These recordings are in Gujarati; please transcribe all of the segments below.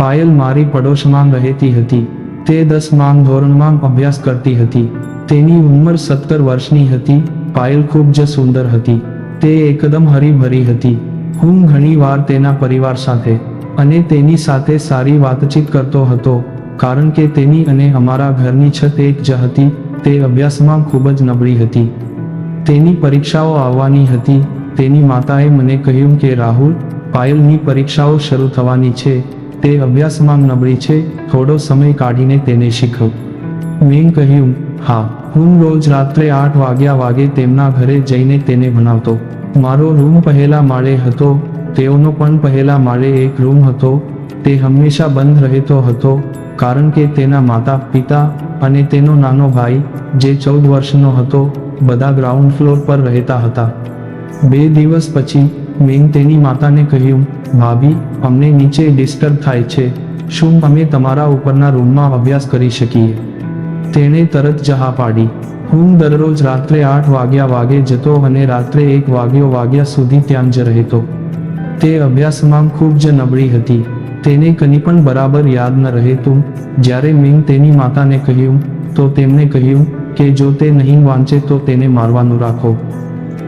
પાયલ મારી પડોશમાં રહેતી હતી. તે 10મા ધોરણમાં અભ્યાસ કરતી હતી. તેની ઉંમર 17 વર્ષની હતી. પાયલ ખૂબ જ સુંદર હતી. તે એકદમ હરીભરી હતી. હું ઘણીવાર તેના પરિવાર સાથે અને તેની સાથે સારી વાતચીત કરતો હતો, કારણ કે તેની અને અમારા ઘરની છત એક જ હતી. તે અભ્યાસમાં ખૂબ જ નબળી હતી. તેની પરીક્ષાઓ આવવાની હતી. તેની માતાએ મને કહ્યું કે રાહુલ, પાયલની પરીક્ષાઓ શરૂ થવાની છે. તે અભ્યાસમાં નબળી છે. થોડો સમય કાઢીને તેને શીખવ. મેં કહ્યું, હા. હું રોજ રાત્રે 8 વાગે તેમના ઘરે જઈને તેને ભણાવતો. મારો રૂમ પહેલા માળે હતો. તેઓનો પણ પહેલા માળે એક રૂમ હતો. તે હંમેશા બંધ રહેતો હતો, કારણ કે તેના માતા પિતા અને તેનો નાનો ભાઈ, જે 14 વર્ષનો હતો, બધા ગ્રાઉન્ડ ફ્લોર પર રહેતા હતા. 2 દિવસ પછી મેં તેની માતાને કહ્યું, ભાભી, અમને નીચે ડિસ્ટર્બ થાય છે. શું અમે તમારા ઉપરના રૂમમાં અભ્યાસ કરી શકીએ? તેણે તરત જ હા પાડી. હું દરરોજ રાત્રે 8 વાગે જતો અને રાત્રે 1 વાગ્યા સુધી ત્યાં જ રહેતો. તે અભ્યાસમાં ખૂબ જ નબળી હતી. તેને કંઈ પણ બરાબર યાદ ન રહેતું. જ્યારે મેં તેની માતાને કહ્યું, તો તેમણે કહ્યું કે જો તે નહીં વાંચે તો તેને મારવાનું રાખો.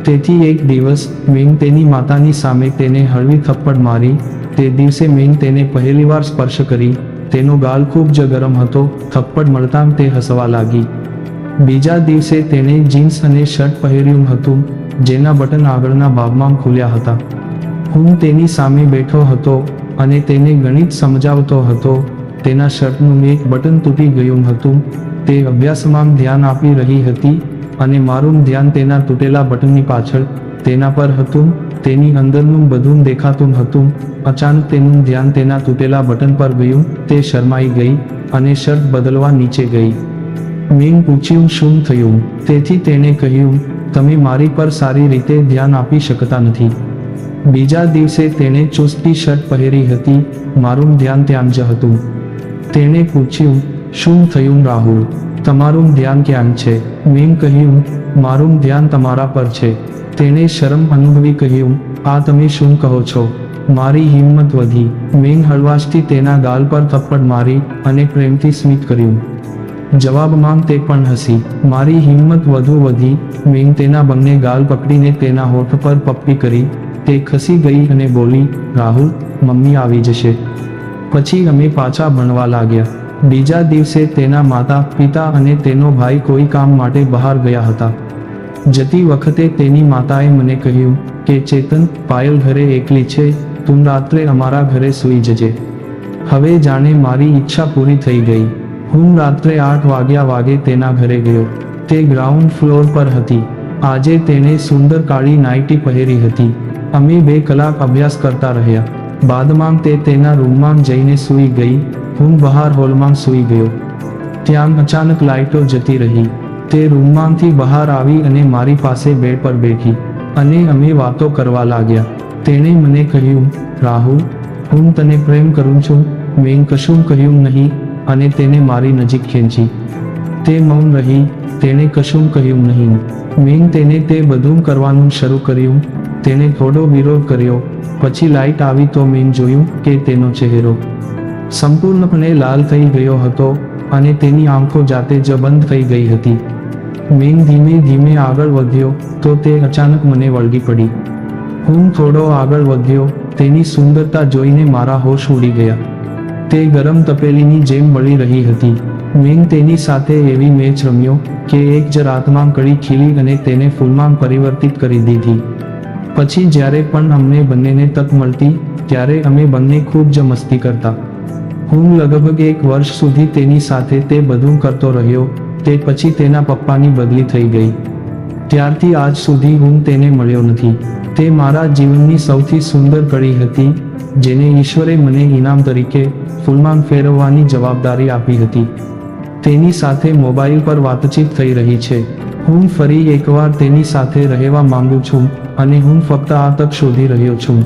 તેથી એક દિવસ મેં તેની માતાની સામે તેને હળવી થપ્પડ મારી. તે દિવસે મેં તેને પહેલીવાર સ્પર્શ કરી. તેનો ગાલ ખૂબ જ ગરમ હતો. થપ્પડ મળતાં તે હસવા લાગી. બીજા દિવસે તેણે જીન્સ અને શર્ટ પહેર્યું હતું, જેના બટન આગળના ભાગમાં ખુલ્યા હતા. હું તેની સામે બેઠો હતો અને તેને ગણિત સમજાવતો હતો. તેના શર્ટનું એક બટન તૂટી ગયું હતું. તે અભ્યાસમાં ધ્યાન આપી રહી હતી અને મારું ધ્યાન તેના તૂટેલા બટનની પાછળ તેના પર હતું. તેની અંદરનું બધું દેખાતું હતું. અચાનક તેનું ધ્યાન તેના તૂટેલા બટન પર ગયું. તે શરમાઈ ગઈ અને શર્ટ બદલવા નીચે ગઈ. મેં પૂછ્યું, શું થયું? તેથી તેણે કહ્યું, તમે મારી પર સારી રીતે ધ્યાન આપી શકતા નથી. બીજા દિવસે તેણે ચુસ્તી શર્ટ પહેરી હતી. મારું ધ્યાન ત્યાં જ હતું. તેણે પૂછ્યું, શું થયું રાહુલ? તમારું ધ્યાન ક્યાં છે? મેં કહ્યું, મારું ધ્યાન તમારા પર છે. તેણે શરમ અનુભવી કહ્યું, આ તમે શું કહો છો? મારી હિંમત વધી. મેં હળવાશથી તેના ગાલ પર થપ્પડ મારી અને પ્રેમથી સ્મિત કર્યું. જવાબમાં તે પણ હસી. મારી હિંમત વધુ વધી. મેં તેના બંને ગાલ પકડીને તેના હોઠ પર પપ્પી કરી. તે ખસી ગઈ અને બોલી, રાહુલ, મમ્મી આવી જશે. પછી અમે પાછા ભણવા લાગ્યા. બીજા દિવસે તેના માતા પિતા અને તેનો ભાઈ કોઈ કામ માટે બહાર ગયા હતા. જતી વખતે તેની માતાએ મને કહ્યું કે ચેતન, પાયલ ઘરે એકલી છે. તું રાત્રે અમારા ઘરે સૂઈ જજે. હવે જાણે મારી ઈચ્છા પૂરી થઈ ગઈ. હું રાત્રે 8 વાગે તેના ઘરે ગયો. તે ગ્રાઉન્ડ ફ્લોર પર હતી. આજે તેણે સુંદર કાળી નાઇટી પહેરી હતી. અમે 2 કલાક અભ્યાસ કરતા રહ્યા. બાદમાં તે તેના રૂમમાં જઈને સૂઈ ગઈ. હું બહાર હોલમાં સૂઈ ગયો. ત્યાં અચાનક લાઇટો જતી રહી. તે રૂમમાંથી બહાર આવી અને મારી પાસે બેડ પર બેઠી અને અમે વાતો કરવા લાગ્યા. તેણે મને કહ્યું, રાહુલ, હું તને પ્રેમ કરું છું. મેં કશું કહ્યું નહીં અને તેને મારી નજીક ખેંચી. તે મૌન રહી. તેણે કશું કહ્યું નહીં. મેં તેને તે બધું કરવાનું શરૂ કર્યું. તેણે થોડો વિરોધ કર્યો. પછી લાઇટ આવી તો મેં જોયું કે તેનો ચહેરો સંપૂર્ણપણે લાલ થઈ ગયો હતો અને તેની આંખો જાતે જ બંધ થઈ ગઈ હતી. મેં ધીમે ધીમે આગળ વધ્યો તો તે અચાનક મને વળગી પડી. હું થોડો આગળ વધ્યો. તેની સુંદરતા જોઈને મારા હોશ ઉડી ગયા. તે ગરમ તપેલીની જેમ બળી રહી હતી. મેં તેની સાથે એવી મેચ રમ્યો કે એક જ રાતમાં કળી ખીલી અને તેને ફૂલમાં પરિવર્તિત કરી દીધી. પછી જ્યારે પણ અમને બંનેને તક મળતી ત્યારે અમે બંને ખૂબ જ મસ્તી કરતા. હું લગભગ 1 વર્ષ સુધી તેની સાથે તે બધું કરતો રહ્યો. તે પછી તેના પપ્પાની બદલી થઈ ગઈ. ત્યારથી આજ સુધી હું તેને મળ્યો નથી. તે મારા જીવનની સૌથી સુંદર કડી હતી, જેને ઈશ્વરે મને ઇનામ તરીકે ફૂલમાં ફેરવવાની જવાબદારી આપી હતી. તેની સાથે મોબાઈલ પર વાતચીત થઈ રહી છે. હું ફરી એકવાર તેની સાથે રહેવા માંગુ છું અને હું ફક્ત આ તક શોધી રહ્યો છું.